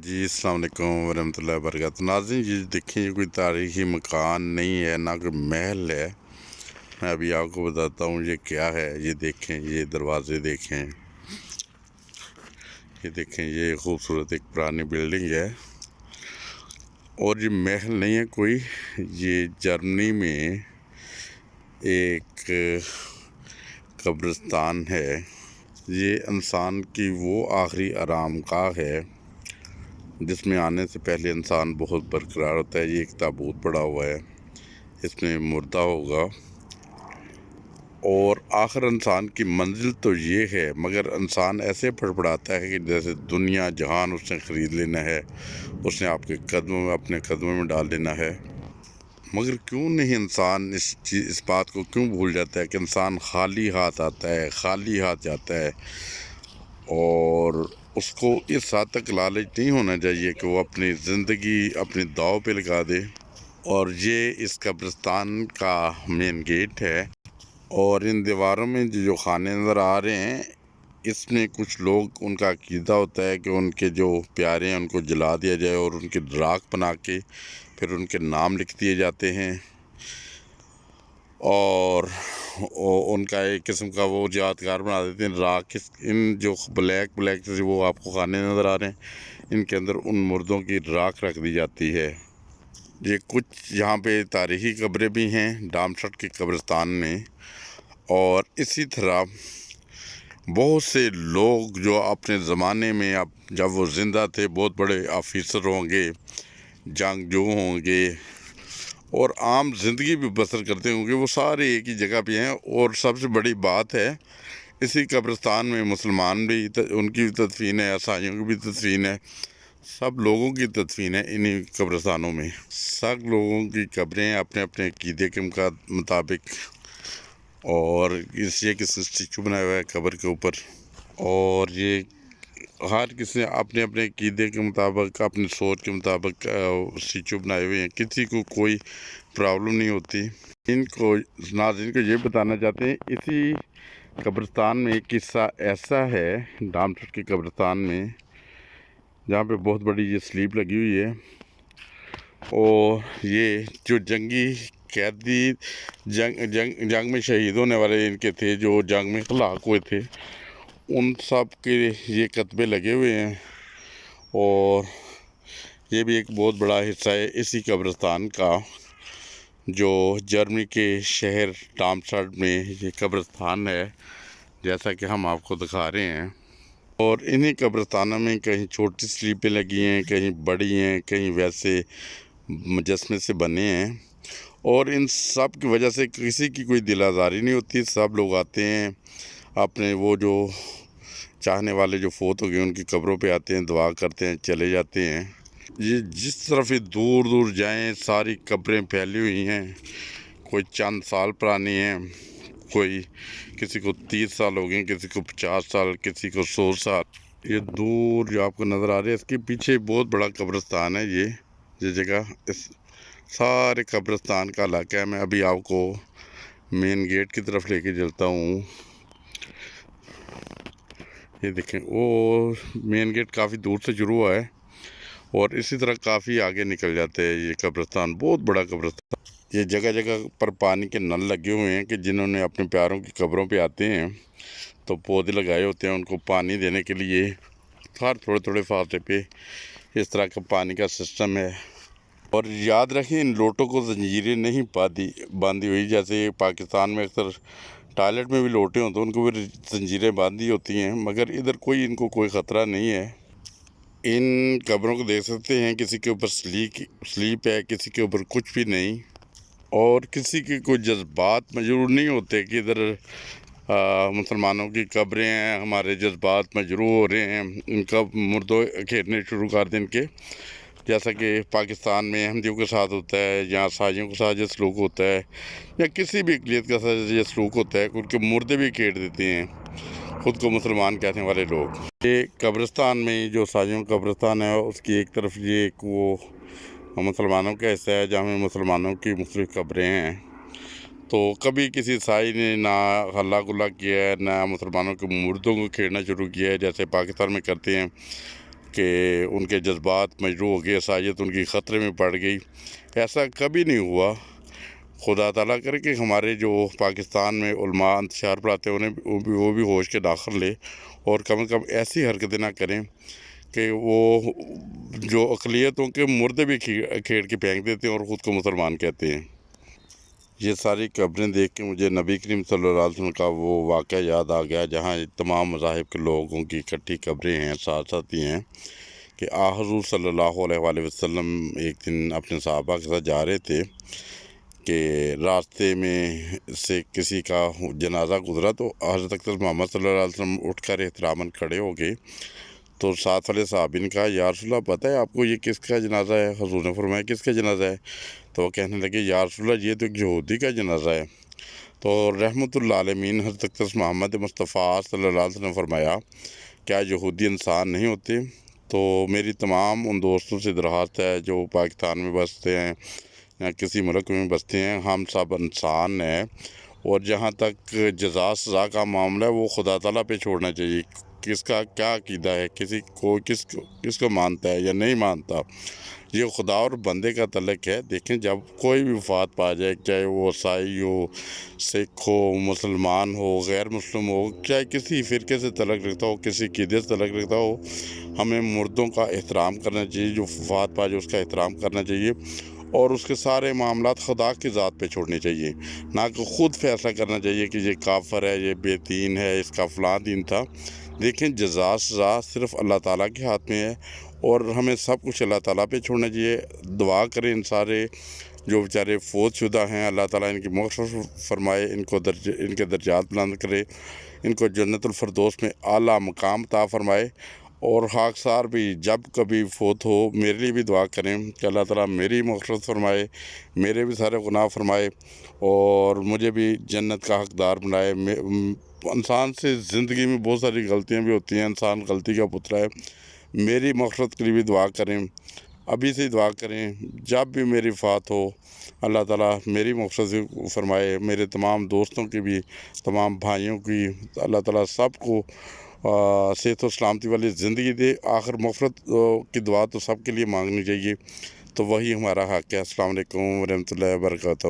जी अस्सलाम वालेकुम वरहमतुल्लाहि वबरकातुहू। नाज़रीन, ये देखिए, ये कोई तारीख़ी मकान नहीं है, ना कोई महल है। मैं अभी आपको बताता हूँ ये क्या है। ये देखें, ये दरवाज़े देखें, ये देखें, ये खूबसूरत एक पुरानी बिल्डिंग है। और ये महल नहीं है कोई, ये जर्मनी में एक कब्रिस्तान है। ये इंसान की वो आखिरी आरामगाह है जिसमें आने से पहले इंसान बहुत बरकरार होता है। ये एक ताबूत पड़ा हुआ है, इसमें मुर्दा होगा और आखिर इंसान की मंजिल तो ये है, मगर इंसान ऐसे फड़फड़ाता है कि जैसे दुनिया जहान उसने ख़रीद लेना है, उसने आपके कदमों में, अपने कदमों में डाल लेना है। मगर क्यों नहीं इंसान इस बात को क्यों भूल जाता है कि इंसान खाली हाथ आता है, खाली हाथ जाता है। और उसको इस हद तक लालच नहीं होना चाहिए कि वो अपनी ज़िंदगी अपने दाव पे लगा दे। और ये इस कब्रिस्तान का मेन गेट है। और इन दीवारों में जो खाने नज़र आ रहे हैं, इसमें कुछ लोग, उनका अकीदा होता है कि उनके जो प्यारे हैं उनको जला दिया जाए और उनकी राख बना के फिर उनके नाम लिख दिए जाते हैं। और उनका एक किस्म का वो यादगार बना देते हैं। राख इन जो ब्लैक से वो आपको खाने नज़र आ रहे हैं, इनके अंदर उन मुर्दों की राख रख दी जाती है। ये कुछ यहाँ पे तारीख़ी कब्रें भी हैं डार्मस्टट के कब्रिस्तान में। और इसी तरह बहुत से लोग जो अपने ज़माने में, अब जब वो ज़िंदा थे, बहुत बड़े ऑफिसर होंगे, जंगजू होंगे और आम ज़िंदगी भी बसर करते होंगे, वो सारे एक ही जगह पे हैं। और सबसे बड़ी बात है, इसी कब्रिस्तान में मुसलमान भी, उनकी भी तदफीन है, ईसाइयों की भी तदफीन है, सब लोगों की तदफीन है इन्हीं कब्रिस्तानों में। सब लोगों की कब्रें अपने अपने अक़ीदे के मुताबिक, और ये किसी स्टिचू बनाया हुआ है कब्र के ऊपर। और ये हर किसी अपने अपने अक़ीदे के मुताबिक, अपनी सोच के मुताबिक स्टिचू बनाए हुए हैं। किसी को कोई प्रॉब्लम नहीं होती। इनको नाज़रीन को ये बताना चाहते हैं, इसी कब्रिस्तान में एक किस्सा ऐसा है डार्मस्टट के कब्रिस्तान में, जहाँ पे बहुत बड़ी ये स्लीप लगी हुई है। और ये जो जंगी कैदी जंग में शहीद होने वाले इनके थे, जो जंग में हलाक हुए थे, उन सब के ये कत्बे लगे हुए हैं। और ये भी एक बहुत बड़ा हिस्सा है इसी कब्रिस्तान का, जो जर्मनी के शहर डार्मस्टट में ये कब्रिस्तान है, जैसा कि हम आपको दिखा रहे हैं। और इन्हीं कब्रिस्तानों में कहीं छोटी स्लीपें लगी हैं, कहीं बड़ी हैं, कहीं वैसे मुजस्मे से बने हैं। और इन सब की वजह से किसी की कोई दिल आज़ारी नहीं होती। सब लोग आते हैं, अपने वो जो चाहने वाले जो फोत हो गए उनकी कब्रों पे आते हैं, दुआ करते हैं, चले जाते हैं। ये जिस तरफ ही दूर दूर जाएं, सारी कब्रें फैली हुई हैं। कोई चंद साल पुरानी हैं, कोई किसी को 30 साल हो गए, किसी को 50 साल, किसी को 100 साल। ये दूर जो आपको नज़र आ रही है, इसके पीछे बहुत बड़ा कब्रिस्तान है। ये जगह इस सारे कब्रिस्तान का इलाका है। मैं अभी आपको मेन गेट की तरफ लेके चलता हूँ। ये देखें, वो मेन गेट काफ़ी दूर से शुरू हुआ है और इसी तरह काफ़ी आगे निकल जाते हैं। ये कब्रिस्तान बहुत बड़ा कब्रिस्तान। ये जगह जगह पर पानी के नल लगे हुए हैं कि जिन्होंने अपने प्यारों की कब्रों पे आते हैं तो पौधे लगाए होते हैं, उनको पानी देने के लिए हर थोड़े थोड़े फासले पे इस तरह का पानी का सिस्टम है। और याद रखें, इन लोटों को जंजीरें नहीं बांधी हुई। जैसे पाकिस्तान में अक्सर टॉयलेट में भी लोटे होते हैं, उनको भी जंजीरें बांधी होती हैं, मगर इधर इनको कोई ख़तरा नहीं है। इन कब्रों को देख सकते हैं, किसी के ऊपर स्लीप है, किसी के ऊपर कुछ भी नहीं। और किसी के कोई जज्बात मजरूर नहीं होते कि इधर मुसलमानों की कब्रें हैं, हमारे जज्बात मजरूर हो रहे हैं, इनका मुर्दों खेलने शुरू कर दें इनके, जैसा कि पाकिस्तान में अहमदियों के साथ होता है, या ईसाइयों के साथ ये सलूक होता है, या किसी भी अक़लियत के साथ ये सलूक होता है, उनके मुर्दे भी खेड़ देते हैं ख़ुद को मुसलमान कहने वाले लोग। ये कब्रिस्तान में जो ईसाइयों का कब्रिस्तान है, उसकी एक तरफ ये एक वो मुसलमानों का हिस्सा है, जहाँ में मुसलमानों की मुख्तलिफ़ कब्रें हैं। तो कभी किसी ईसाई ने ना हल्ला गुल्ला किया है, ना मुसलमानों के मुर्दों को खेड़ना शुरू किया है जैसे पाकिस्तान में करते हैं। کہ ان کے جذبات مجروح ہو گئے، عیسائیت ان کی خطرے میں پڑ گئی. ایسا کبھی نہیں ہوا. خدا تعالیٰ کرے کہ ہمارے جو پاکستان میں علماء انتشار پڑھاتے ہیں انہیں وہ بھی ہوش کے داخل لے اور کم از کم ایسی حرکتیں نہ کریں کہ وہ جو اقلیتوں کے مردے بھی کھیڑ کے پھینک دیتے ہیں اور خود کو مسلمان کہتے ہیں. یہ ساری قبریں دیکھ کے مجھے نبی کریم صلی اللہ علیہ وسلم کا وہ واقعہ یاد آ گیا جہاں تمام مذاہب کے لوگوں کی اکٹھی قبریں ہیں، ساتھ ساتھ ہی ہیں کہ حضور صلی اللہ علیہ وآلہ وسلم ایک دن اپنے صحابہ کے ساتھ جا رہے تھے کہ راستے میں سے کسی کا جنازہ گزرا تو حضرت اقدس محمد صلی اللہ علیہ وسلم اٹھ کر احتراماً کھڑے ہو گئے. تو ساتھ والے صحابی نے کہا یا رسول اللہ پتہ ہے آپ کو یہ کس کا جنازہ ہے؟ حضور نے فرمایا کس کا جنازہ ہے؟ تو وہ کہنے لگے یا رسول اللہ یہ تو ایک یہودی کا جنازہ ہے. تو رحمت اللہ عالمین حضرت اقدس محمد مصطفیٰ صلی اللہ علیہ وسلم نے فرمایا کیا یہودی انسان نہیں ہوتے؟ تو میری تمام ان دوستوں سے درخواست ہے جو پاکستان میں بستے ہیں یا کسی ملک میں بستے ہیں، ہم سب انسان ہیں اور جہاں تک جزا سزا کا معاملہ ہے وہ خدا تعالیٰ پہ چھوڑنا چاہیے. کس کا کیا عقیدہ ہے، کسی کو کس کو مانتا ہے یا نہیں مانتا، یہ خدا اور بندے کا تعلق ہے. دیکھیں جب کوئی بھی وفات پا جائے، چاہے وہ عیسائی ہو، سکھ ہو، مسلمان ہو، غیر مسلم ہو، چاہے کسی فرقے سے تعلق رکھتا ہو، کسی عقیدے سے تعلق رکھتا ہو، ہمیں مردوں کا احترام کرنا چاہیے. جو وفات پا جائے اس کا احترام کرنا چاہیے اور اس کے سارے معاملات خدا کی ذات پہ چھوڑنے چاہیے، نہ کہ خود فیصلہ کرنا چاہیے کہ یہ کافر ہے، یہ بے دین ہے، اس کا فلاں دین تھا. دیکھیں جزا سزا صرف اللہ تعالیٰ کے ہاتھ میں ہے اور ہمیں سب کچھ اللہ تعالیٰ پہ چھوڑنا چاہیے. دعا کریں ان سارے جو بیچارے فوت شدہ ہیں، اللہ تعالیٰ ان کی مغفرت فرمائے، ان کے درجات بلند کرے، ان کو جنت الفردوس میں اعلیٰ مقام عطا فرمائے. اور خاکسار بھی جب کبھی فوت ہو میرے لیے بھی دعا کریں کہ اللہ تعالیٰ میری مغفرت فرمائے، میرے بھی سارے گناہ فرمائے اور مجھے بھی جنت کا حقدار بنائے. انسان سے زندگی میں بہت ساری غلطیاں بھی ہوتی ہیں، انسان غلطی کا پتلا ہے. میری مغفرت کے لیے بھی دعا کریں، ابھی سے دعا کریں. جب بھی میری وفات ہو اللہ تعالیٰ میری مغفرت فرمائے، میرے تمام دوستوں کی بھی، تمام بھائیوں کی، اللہ تعالیٰ سب کو صحت و سلامتی والی زندگی دے. آخر مغفرت کی دعا تو سب کے لیے مانگنی چاہیے، تو وہی ہمارا حق ہے. السلام علیکم ورحمۃ اللہ وبرکاتہ.